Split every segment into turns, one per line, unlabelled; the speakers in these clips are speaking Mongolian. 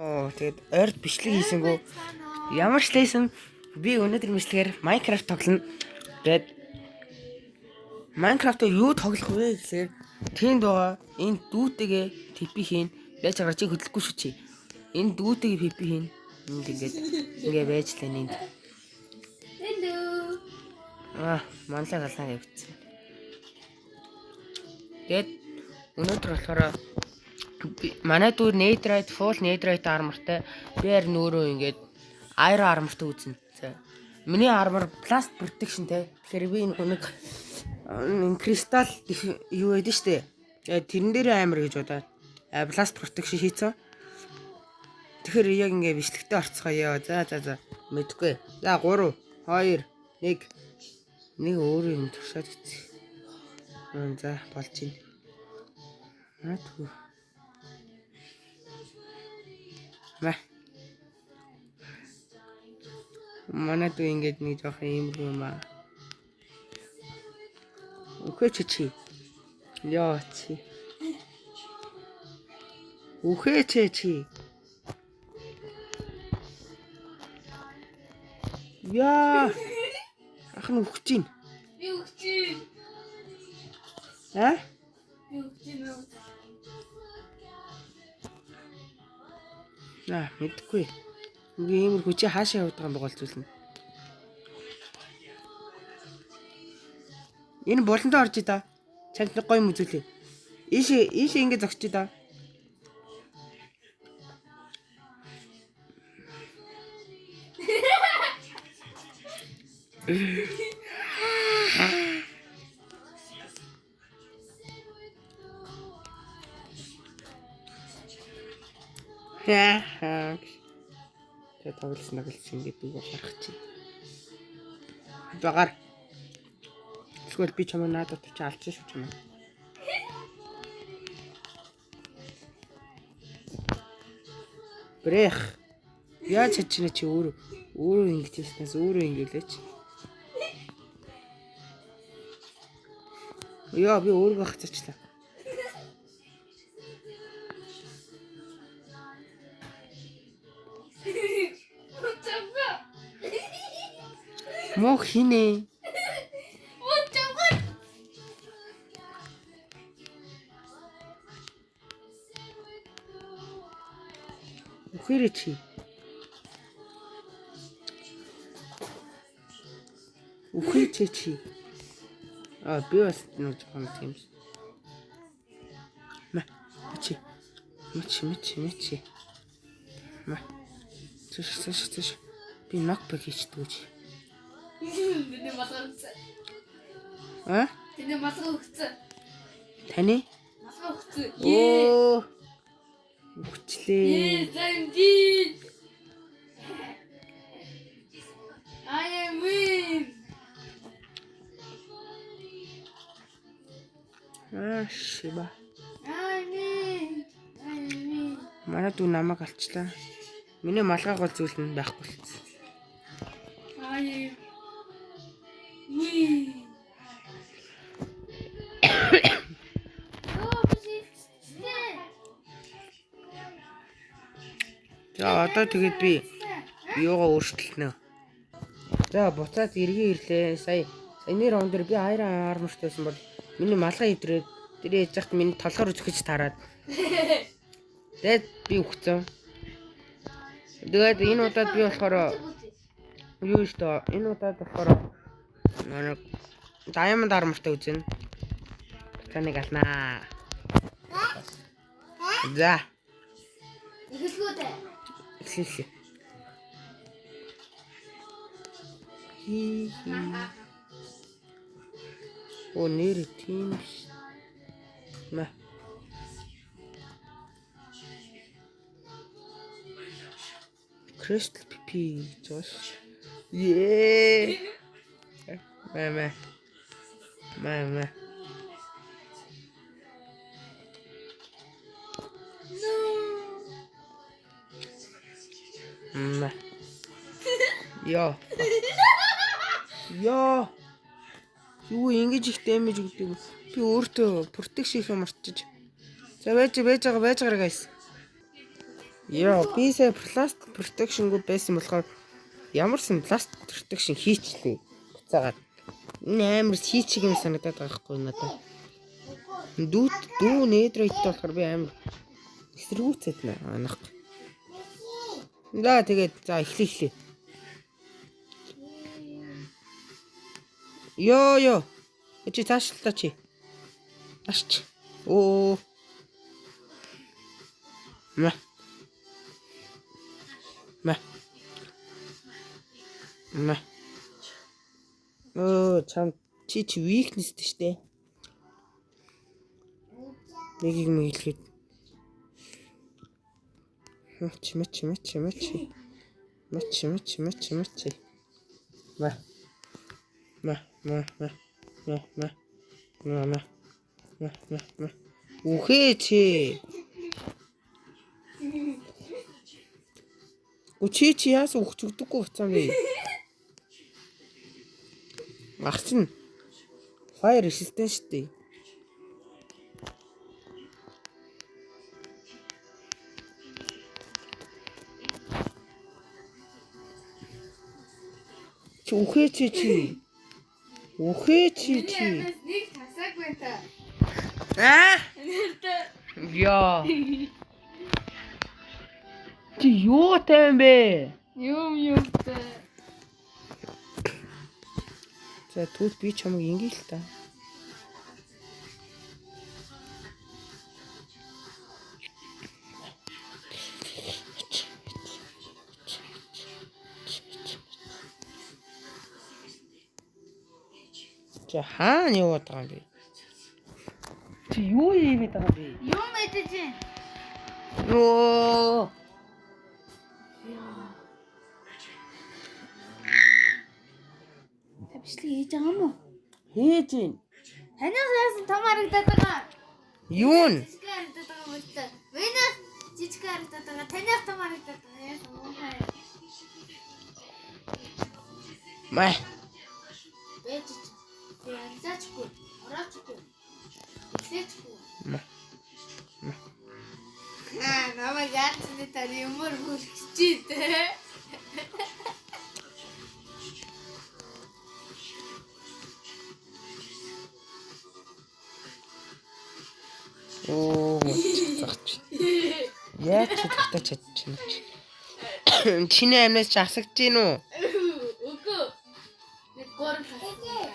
Тэгээд ойрт бичлэг хийсэнгүү. Ямар ч лээсэн би өнөөдөр мэдлэгээр Minecraft тоглоно. Тэгээд Minecraft-ыг юу тоглох вэ гэхээр тэнд байгаа энэ дүүтэйгээ TP хийн. Яаж гарч хөдлөхгүй шүү чи. Энэ дүүтэйгээ TP хийн. Энд ингээ байж лээ нэнд. Hello. Манлаа галнаа явчихсан. Тэгээд өнөөдөр болохоор манай дүү Netherite, Full Netherite armorтай. Би харин өөрөө ингээд Iron armorтай үзнэ. Миний armor plus protection те. Тэгэхээр би энэ crystal юу гэдэг штэ. Тэрэн дээр амар гэж бодоод plus protection хийцэн. Тэгэхээр яг ингээд бичлэгтээ орцгоё. За. Мэдгүй. За 3, 2, 1. Нэг өөрөө юм туршаад үзье. За болж байна. Түр. Манай дүү ингээд нэг жоох юм юм аа. Үхэ чи. Яа чи. Үхэ чи. Яа. Ахын үхэж гин.
Би үхэж гин. Би үхэж гин.
Мэдгүй. Ингээ иймэр хүчээ хаашаа явдаг юм бол зүйлнэ. Энэ болондоо орж ий да. Чамд нэг гоё юм үзүүлээ. Ийшээ ингээ зогсож ий да. Тэгээд тоглосноо ингээд үг гарах чи. Багаар. Эсвэл би чамаа надад чи алж шүү чамаа. Брэх. Яаж чадчихна чи өөрөө ингэж яснаас өөрөө ингэлээч. Яа би өөрөө хацчихлаа. Мох хинэ. Үхэрэ чи. Үхэ чи. Би бас нэг жоохон тийм. Чи. Цэш. Би нокбэк хийчихдэг чи.
Тэний масгал өгсөн. Тэний масгал өгсөн.
Таны?
Масгал өгсөн.
Үхчлээ.
Замдин. I am win.
Шиба.
I win.
Манай дүү намайг алчлаа. Миний малгай гол зүйл нь байхгүй болсон.
I am win.
За одоо тэгээд би юугаа өөрчлөлтнө. За буцаад эргээ ирлээ. Саяны раунд дээр би Iron armorтайсан бол миний малгай идрээд тэр яж захт миний толгоор зүхэж тараад. Тэгээд би үхсэн. Тэгээд энэ удаад би болохоор юу шүү дээ. Энэ удаад болохоор манай Diamond armorтай үзнэ. Таныг алнаа. За.
Эхлүүлээ.
Эхлүүлээ. Нэр тийм. Crystal PP Josh. Yeah. Мама. Яа. Юу ингэж их дэмэж өгдөг юм. Би өөртөө protection мартчих. За байж байгаа guys. Яа, би сая пластик protection-гүй байсан болохоор ямарсан пластик protection хийчлээ. Буцаагаад. Энэ амар хийчих юм санагдаад байгаа хгүй надад. Дүү нейтрейт болохоор би амар эсэргүүцээд анах. За тэгээд за эхлэе. Йоо. Чи цаашлаа чи. Ашч. Оо. Ма. Чам чи weakness дээ штэ. Нэгийг мэйлгээд. Мач. Үхээ чи. Чи яасан өгч өгдөггүй буцаа бэ? Гарчин. Fire resistant штэ. Үхээ чи.
Нэг тасаг байна та.
Яа. Чи юу таам бэ?
Юм та.
За түүл би чамайг ингээл та. Чи хаана яваад байгаа юм бэ? Чи юу хийгээд байгаа юм бэ?
Юм мэдэж байна.
Йоо.
Тавьчлыг хийж байгаа юм уу?
Хийж гин.
Танаас яасан том харагдаад байгаа.
Юу н?
Жижиг харагдаад байгаа юм уу? Венас жижиг харагдаад байгаа. Танаас том харагдаад байгаа. Яасан уу?
Май.
Бэж. Янзаачгүй. Ороочгүй. Эхлэхгүй. Намайг яатны тань юмөр хүлчээ тэ.
Оо, цацгач. Яа чи татаж чадчихна чи. Чиний амнаас ч асагдж гин үү?
Үгүй. Нэг гурав хасаа.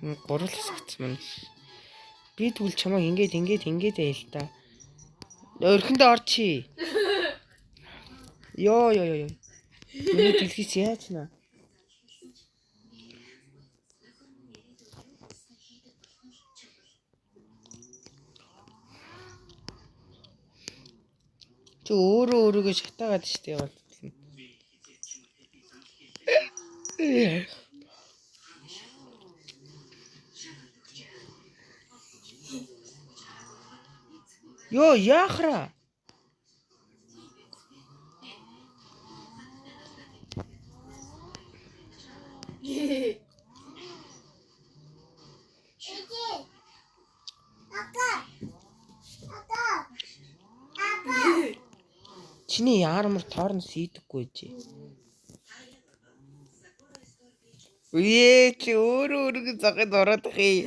Гурал асагдсан мань. Би тэгвэл чамайг ингээд байл та. Өрхөндөө орчи. Йоо. Миний дэлхийс яаж наа? Чи өөрөөгөө шатаагаад штэ яваад. Йоо, яахра. Чиний яармар тоорно сийдэггүй чи. Үе чи өөрөөгөө загад ороод хий.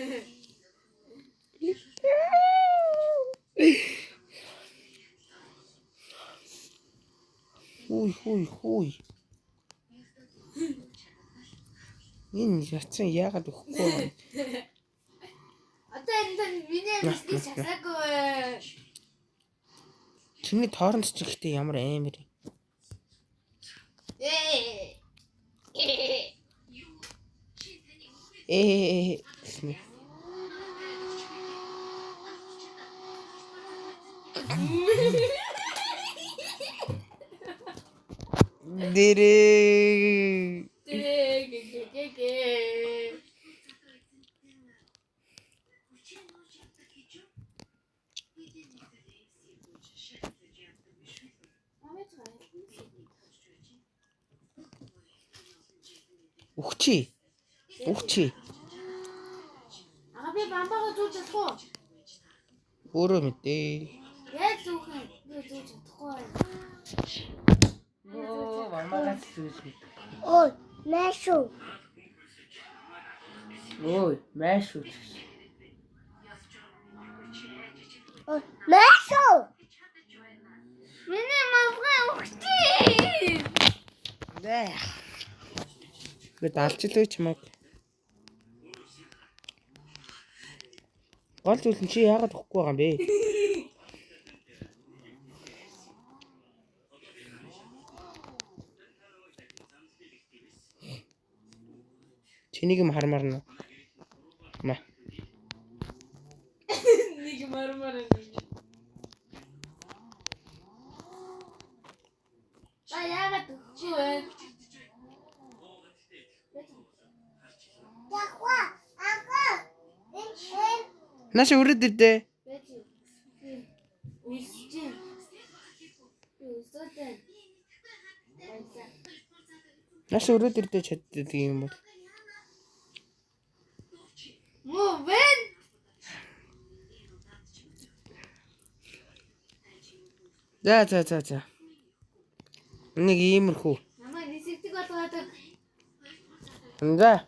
Хүй. Энэ яцсан яагаад өгөхгүй байна?
Одоо энэ тань миний амжилтыг шасаагүй.
Чиний тоорно ч ихтэй ямар амар. Гэснэ. Дэрэ. Өгчи.
Би бамбаага зүүж чадахгүй.
Өөрөө мэдээ.
Яг зүүх юм. Би зүүж чадахгүй.
Оо, мамагаас сүүж мэд.
Ой, мэшүү.
Ой, маш үү.
Ой, мэшүү. Миний мавгай өгчээ.
Дээ. Гэт алчлаа чимэг. Гол зүйл нь чи яагаад өгөхгүй байгаа юм бэ? Чинийг юм хармаар нь. Ма.
Нэг мармаар.
Ба яагаад өгөхгүй вэ? Яхва, аха.
Наш өрөөд ирдээ.
Үсчин. Үсэлтэн.
Наш өрөөд ирдээ чаддаг юм бол.
Муу вэн.
За. Нэг иймэрхүү.
Намайг нисэгдэг болгодог.
За.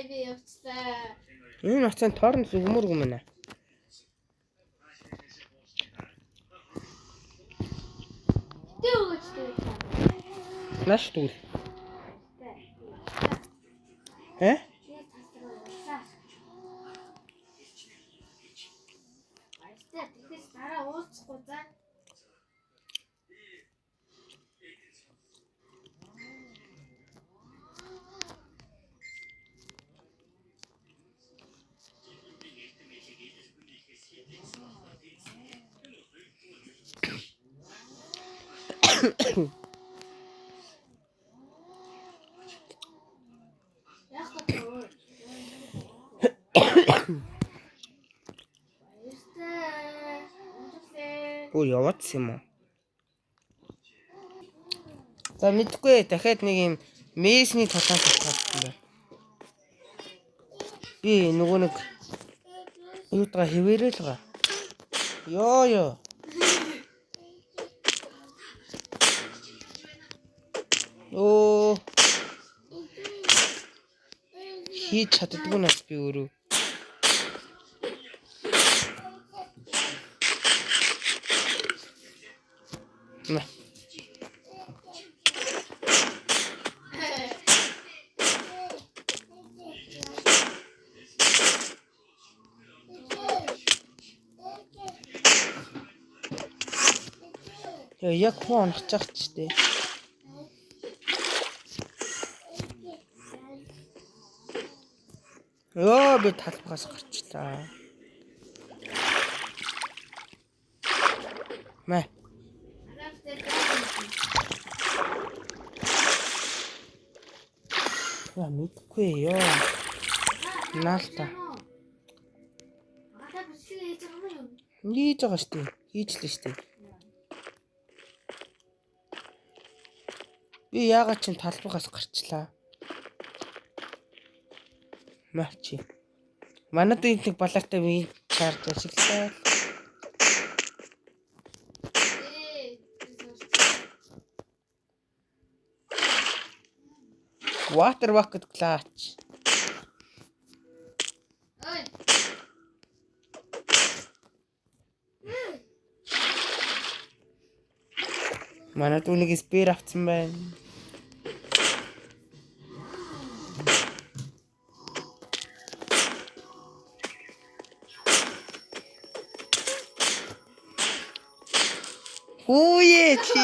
Би явцлаа.
Энэ хацсан торн зүгмөргүй мэнэ.
Дүүчтэй.
Наш түл. Хэ?
Баяртай. Тэгээс дараа уулзахгүй за. Яг гоо. Баяртай.
Оо яваадсан юм уу? За мэдгүй дахиад нэг юм мессний толгой татсан юм байна. Би нөгөө нэг юутгаа хэвээрэл байгаа. Йоо. Оо. Хийж чаддгүй нас би өөрөө. На. Яг хоо онцчих ч дээ. Ёо би талбаас гарчлаа. Мэ. Я мэдгүй ёо. Наалта.
Ата бичиг хийж байгаа юм уу?
Хийж байгаа штэ. Хийжлээ штэ. Би яагаад ч талбаас гарчлаа. Мачи. Манад энэ балаатай би чарж ашиглаа. Water bucket clutch.
Ой.
Манад үнийг спер авсан байна. Хүүе чи.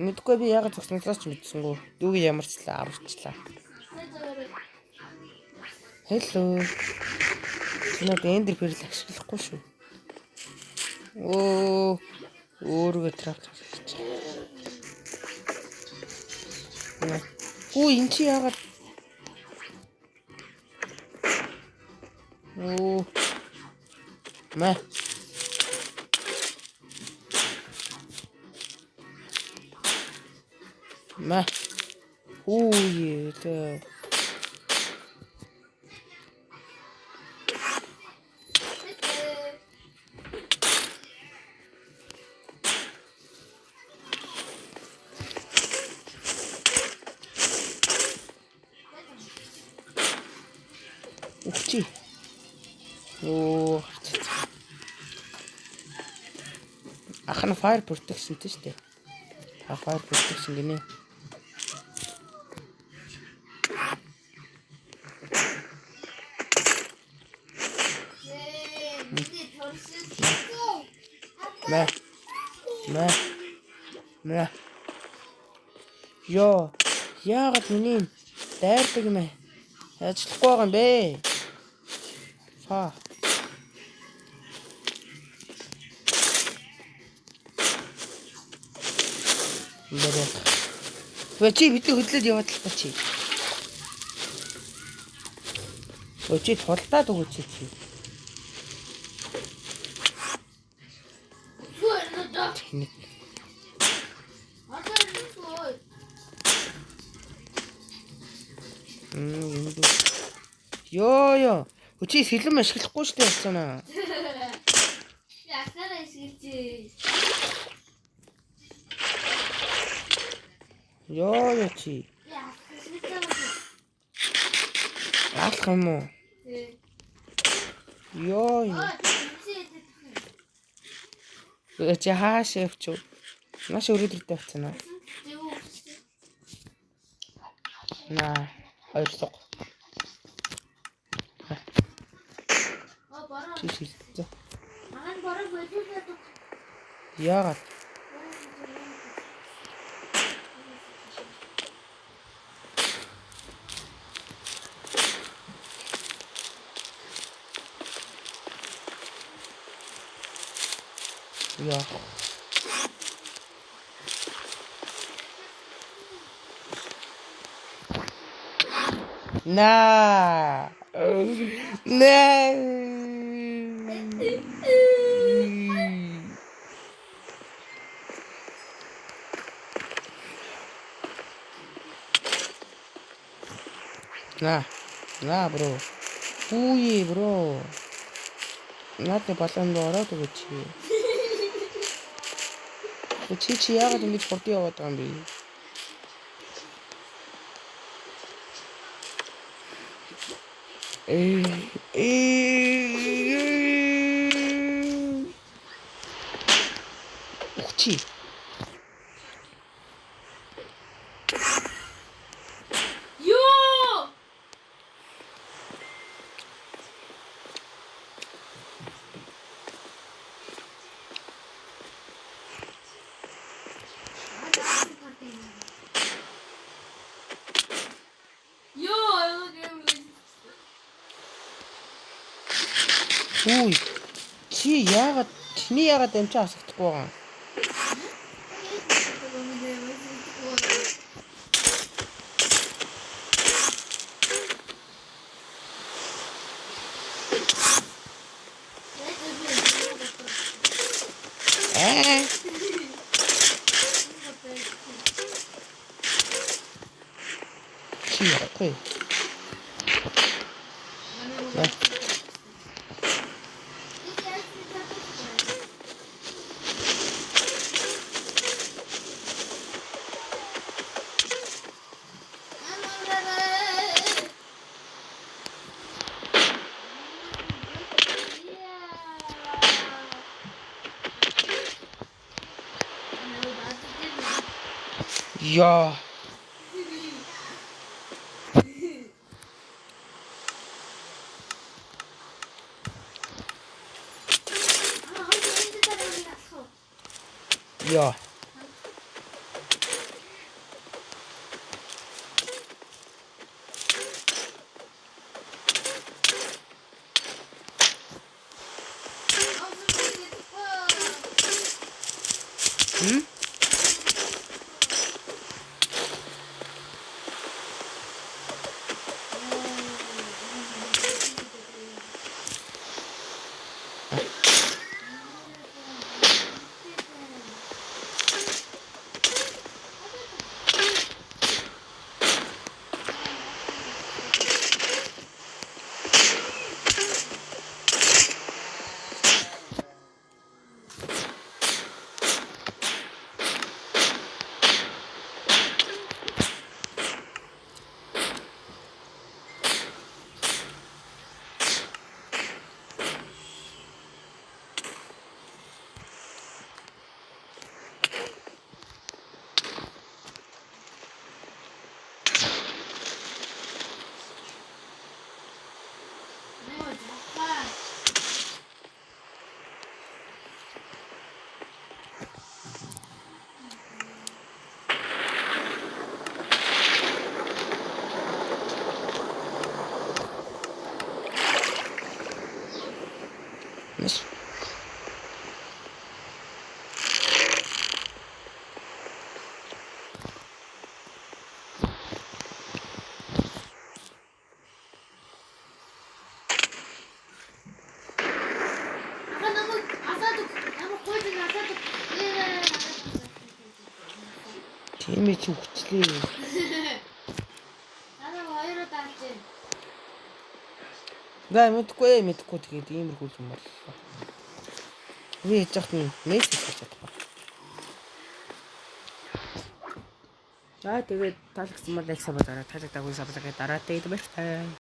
Мэдгүй би яагаад зогсноосоо ч мэдсэнгүү. Дүүгээ ямарчлаа аварчлаа. Hello. Чиний эндэр перл ашиглахгүй шүү. Оо. Өөргөө трактор хийж. Хүү эн чи яагаад. Оо. Мэ. Мэ. Ууе тэ. Ухчи. Оо. Ахна fire protection тийм шүү дээ. Fire protection гинэ. Мэ. Йоо. Яагаад миний дайрдаг юм бэ? Ажиллахгүй байгаа юм бэ? Фа. Чи бидний хөдлөөд яваад л та чи. Чи тулдаад өгөөч чи. Ёо. Чи сэлэм ашиглахгүй шүү дээ яцгаана.
Ясаар ашиглаж.
Ёо чи. Алах юм уу? Ёо. Чи хааш явчих. Маш өрөөдөртэй авцгаана. На, хоёр сог. Чи шилжээ.
Манай бороо бодуулаад.
Яагаад? Яа. На. На, бро. Ууе, бро. Надад балан ороод өгөөч. Чи яагаад ингэж хурд яваад байгаа юм бэ? Ухчи.
Ёо!
Үй. Чи яагаад чиний яагаад амчаа асахдахгүй байгаа юм? Чи яахгүй. Яа. Яа. Тийм ээ чи хүчлээ.
Надад хоёроо даалж байна.
Мэдхгүй тэгээд иймэрхүү юм боллоо. Би хийж яхад нь мессеж хийж чадахгүй. Тэгээд таалагдсан бол лайк сабараа таалагдаагүй сабараа дараа тэгээд баяртай.